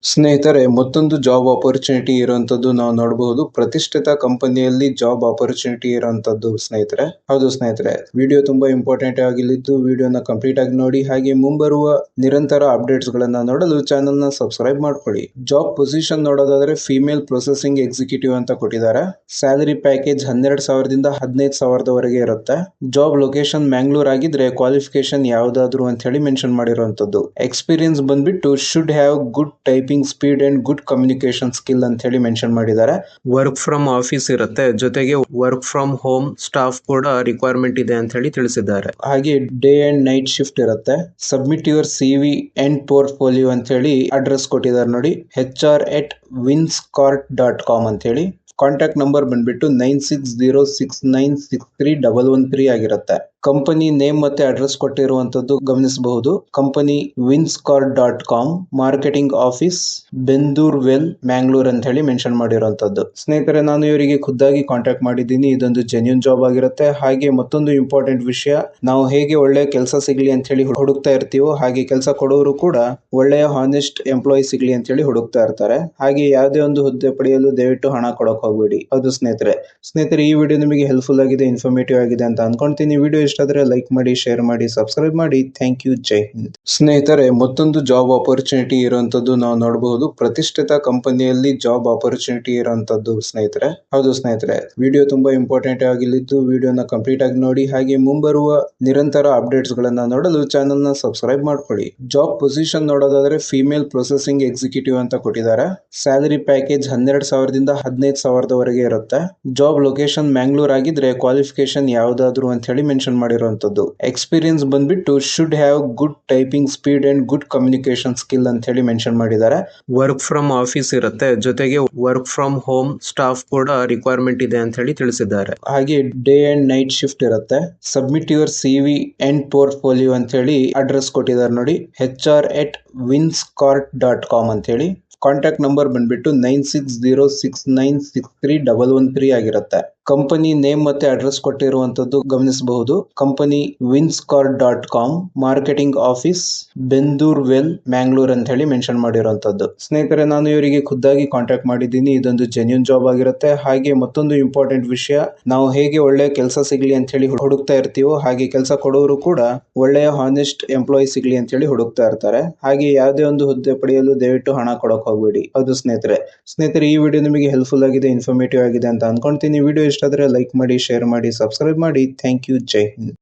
ಸ್ನೇಹಿತರೆ, ಮತ್ತೊಂದು job opportunity ಇರುವಂತದ್ದು ನಾವು ನೋಡಬಹುದು. ಪ್ರತಿಷ್ಠಿತ ಕಂಪನಿಯಲ್ಲಿ ಜಾಬ್ ಆಪರ್ಚುನಿಟಿ ಇರುವಂತದ್ದು ಸ್ನೇಹಿತರೆ. ಹೌದು ಸ್ನೇಹಿತರೆ, ವಿಡಿಯೋ ತುಂಬಾ ಇಂಪಾರ್ಟೆಂಟ್ ಆಗಿದ್ದು ವಿಡಿಯೋನ ಕಂಪ್ಲೀಟ್ ಆಗಿ ನೋಡಿ. ಹಾಗೆ ಮುಂಬರುವ ನಿರಂತರ ಅಪ್ಡೇಟ್ಸ್ ಗಳನ್ನ ನೋಡಲು ಚಾನೆಲ್ ನ ಸಬ್ಸ್ಕ್ರೈಬ್ ಮಾಡ್ಕೊಳ್ಳಿ. ಜಾಬ್ ಪೊಸಿಷನ್ ನೋಡೋದಾದ್ರೆ ಫಿಮೇಲ್ ಪ್ರೊಸೆಸಿಂಗ್ ಎಕ್ಸಿಕ್ಯೂಟಿವ್ ಅಂತ ಕೊಟ್ಟಿದ್ದಾರೆ. ಸ್ಯಾಲರಿ ಪ್ಯಾಕೇಜ್ 12,000ದಿಂದ 15,000ದವರೆಗೆ ಇರುತ್ತೆ. ಜಾಬ್ ಲೊಕೇಶನ್ ಮ್ಯಾಂಗ್ಳೂರ್ ಆಗಿದ್ರೆ ಕ್ವಾಲಿಫಿಕೇಶನ್ ಯಾವ್ದಾದ್ರು ಅಂತ ಹೇಳಿ ಮೆನ್ಷನ್ ಮಾಡಿರುವಂತದ್ದು. ಎಕ್ಸ್ಪೀರಿಯನ್ಸ್ ಬಂದ್ಬಿಟ್ಟು should have good typing speed and good communication skill ಅಂತ ಹೇಳಿ ಮೆನ್ಷನ್ ಮಾಡಿದ್ದಾರೆ. ವರ್ಕ್ ಫ್ರಮ್ ಆಫೀಸ್ ಇರುತ್ತೆ, ಜೊತೆಗೆ ವರ್ಕ್ ಫ್ರಮ್ ಹೋಮ್ ಸ್ಟಾಫ್ ಕೂಡ ರಿಕ್ವೈರ್ಮೆಂಟ್ ಇದೆ ಅಂತ ಹೇಳಿ ತಿಳಿಸಿದ್ದಾರೆ. ಹಾಗೆ ಡೇ ಅಂಡ್ ನೈಟ್ ಶಿಫ್ಟ್ ಇರುತ್ತೆ. Submit your CV and portfolio ಅಂತ ಹೇಳಿ ಅಡ್ರೆಸ್ ಕೊಟ್ಟಿದ್ದಾರೆ ನೋಡಿ, hr@winscort.com ಅಂತ ಹೇಳಿ. ಕಾಂಟ್ಯಾಕ್ಟ್ ನಂಬರ್ ಬಂದ್ಬಿಟ್ಟು 9606963113 ಆಗಿರುತ್ತೆ. ಕಂಪನಿ ನೇಮ್ ಮತ್ತೆ ಅಡ್ರೆಸ್ ಕೊಟ್ಟಿರುವಂತದ್ದು ಗಮನಿಸಬಹುದು. Company winscort.com, marketing office Bendurwell, Mangalore ಅಂತ ಹೇಳಿ ಮೆನ್ಷನ್ ಮಾಡಿರುವಂತದ್ದು. ಸ್ನೇಹಿತರೆ, ನಾನು ಇವರಿಗೆ ಖುದ್ದಾಗಿ ಕಾಂಟ್ಯಾಕ್ಟ್ ಮಾಡಿದ್ದೀನಿ. ಇದೊಂದು ಜೆನ್ಯೂನ್ ಜಾಬ್ ಆಗಿರುತ್ತೆ. ಹಾಗೆ ಮತ್ತೊಂದು ಇಂಪಾರ್ಟೆಂಟ್ ವಿಷಯ, ನಾವು ಹೇಗೆ ಒಳ್ಳೆ ಕೆಲಸ ಸಿಗ್ಲಿ ಅಂತ ಹೇಳಿ ಹುಡುಕ್ತಾ ಇರ್ತೀವೋ ಹಾಗೆ ಕೆಲಸ ಕೊಡೋರು ಕೂಡ ಒಳ್ಳೆಯ ಹಾನೆಸ್ಟ್ ಎಂಪ್ಲಾಯ್ ಸಿಗ್ಲಿ ಅಂತ ಹೇಳಿ ಹುಡುಕ್ತಾ ಇರ್ತಾರೆ. ಹಾಗೆ ಯಾವುದೇ ಒಂದು ಹುದ್ದೆ ಪಡೆಯಲು ದಯವಿಟ್ಟು ಹಣ ಕೊಡಕ್ ಹೋಗ್ಬೇಡಿ. ಹೌದು ಸ್ನೇಹಿತರೆ, ಈ ವಿಡಿಯೋ ನಿಮಗೆ ಹೆಲ್ಪ್ಫುಲ್ ಆಗಿದೆ, ಇನ್ಫಾರ್ಮೇಟಿವ್ ಆಗಿದೆ ಅಂತ ಅನ್ಕೊಂತೀನಿ. ವಿಡಿಯೋ ಇಷ್ಟ ಆದ್ರೆ ಲೈಕ್ ಮಾಡಿ, ಶೇರ್ ಮಾಡಿ, ಸಬ್ಸ್ಕ್ರೈಬ್ ಮಾಡಿ. Thank you. ಜೈ ಹಿಂದ್. ಸ್ನೇಹಿತರೆ, ಮತ್ತೊಂದು ಜಾಬ್ ಆಪರ್ಚುನಿಟಿ ಇರುವಂತದ್ದು ನಾವು ನೋಡಬಹುದು. ಪ್ರತಿಷ್ಠಿತ ಕಂಪನಿಯಲ್ಲಿ ಜಾಬ್ ಆಪರ್ಚುನಿಟಿ ಇರುವಂತದ್ದು ಸ್ನೇಹಿತರೆ. ಹೌದು ಸ್ನೇಹಿತರೆ, ವಿಡಿಯೋ ತುಂಬಾ ಇಂಪಾರ್ಟೆಂಟ್ ಆಗಿದ್ದು ವಿಡಿಯೋನ ಕಂಪ್ಲೀಟ್ ಆಗಿ ನೋಡಿ. ಹಾಗೆ ಮುಂಬರುವ ನಿರಂತರ ಅಪ್ಡೇಟ್ಸ್ ಗಳನ್ನ ನೋಡಲು ಚಾನೆಲ್ ನ ಸಬ್ಸ್ಕ್ರೈಬ್ ಮಾಡ್ಕೊಳ್ಳಿ. ಜಾಬ್ ಪೊಸಿಷನ್ ನೋಡೋದಾದ್ರೆ ಫಿಮೇಲ್ ಪ್ರೊಸೆಸಿಂಗ್ ಎಕ್ಸಿಕ್ಯೂಟಿವ್ ಅಂತ ಕೊಟ್ಟಿದ್ದಾರೆ. ಸ್ಯಾಲರಿ ಪ್ಯಾಕೇಜ್ 12,000ದಿಂದ 15,000ದವರೆಗೆ ಇರುತ್ತೆ. ಜಾಬ್ ಲೊಕೇಶನ್ ಮ್ಯಾಂಗ್ಳೂರ್ ಆಗಿದ್ರೆ ಕ್ವಾಲಿಫಿಕೇಶನ್ ಯಾವ್ದಾದ್ರು ಅಂತ ಹೇಳಿ ಮೆನ್ಷನ್ ಮಾಡಿರುವಂತದ್ದು. ಎಕ್ಸ್ಪೀರಿಯನ್ಸ್ ಬಂದ್ಬಿಟ್ಟು should have good typing speed and good communication skill ಅಂತ ಹೇಳಿ ಮೆನ್ಷನ್ ಮಾಡಿದ್ದಾರೆ. ವರ್ಕ್ ಫ್ರಮ್ ಆಫೀಸ್ ಇರುತ್ತೆ, ಜೊತೆಗೆ ವರ್ಕ್ ಫ್ರಮ್ ಹೋಮ್ ಸ್ಟಾಫ್ ಕೂಡ ರಿಕ್ವೈರ್ಮೆಂಟ್ ಇದೆ ಅಂತ ಹೇಳಿ ತಿಳಿಸಿದ್ದಾರೆ. ಹಾಗೆ ಡೇ ಅಂಡ್ ನೈಟ್ ಶಿಫ್ಟ್ ಇರುತ್ತೆ. Submit your CV and portfolio ಅಂತ ಹೇಳಿ ಅಡ್ರೆಸ್ ಕೊಟ್ಟಿದ್ದಾರೆ ನೋಡಿ, hr@winscort.com ಅಂತ ಹೇಳಿ. ಕಾಂಟ್ಯಾಕ್ಟ್ ನಂಬರ್ ಬಂದ್ಬಿಟ್ಟು 9606963113 ಆಗಿರುತ್ತೆ. ಕಂಪನಿ ನೇಮ್ ಮತ್ತೆ ಅಡ್ರೆಸ್ ಕೊಟ್ಟಿರುವಂತದ್ದು ಗಮನಿಸಬಹುದು. Company winscort.com, marketing office Bendurwell, Mangalore ಅಂತ ಹೇಳಿ ಮೆನ್ಷನ್ ಮಾಡಿರುವಂತದ್ದು. ಸ್ನೇಹಿತರೆ, ನಾನು ಇವರಿಗೆ ಖುದ್ದಾಗಿ ಕಾಂಟ್ಯಾಕ್ಟ್ ಮಾಡಿದ್ದೀನಿ. ಇದೊಂದು ಜೆನ್ಯೂನ್ ಜಾಬ್ ಆಗಿರುತ್ತೆ. ಹಾಗೆ ಮತ್ತೊಂದು ಇಂಪಾರ್ಟೆಂಟ್ ವಿಷಯ, ನಾವು ಹೇಗೆ ಒಳ್ಳೆ ಕೆಲಸ ಸಿಗ್ಲಿ ಅಂತ ಹೇಳಿ ಹುಡುಕ್ತಾ ಇರ್ತೀವೋ ಹಾಗೆ ಕೆಲಸ ಕೊಡೋರು ಕೂಡ ಒಳ್ಳೆಯ ಹಾನೆಸ್ಟ್ ಎಂಪ್ಲಾಯ್ ಸಿಗ್ಲಿ ಅಂತ ಹೇಳಿ ಹುಡುಕ್ತಾ ಇರ್ತಾರೆ. ಹಾಗೆ ಯಾವುದೇ ಒಂದು ಹುದ್ದೆ ಪಡೆಯಲು ದಯವಿಟ್ಟು ಹಣ ಕೊಡಕ್ ಹೋಗ್ಬೇಡಿ. ಹೌದು ಸ್ನೇಹಿತರೆ, ಈ ವಿಡಿಯೋ ನಿಮಗೆ ಹೆಲ್ಪ್ಫುಲ್ ಆಗಿದೆ, ಇನ್ಫಾರ್ಮೇಟಿವ್ ಆಗಿದೆ ಅಂತ ಅನ್ಕೊಂತೀನಿ. ವಿಡಿಯೋ ಇಷ್ಟ ಆದ್ರೆ ಲೈಕ್ ಮಾಡಿ, ಶೇರ್ ಮಾಡಿ, ಸಬ್ಸ್ಕ್ರೈಬ್ ಮಾಡಿ. Thank you. ಜೈ ಹಿಂದ್.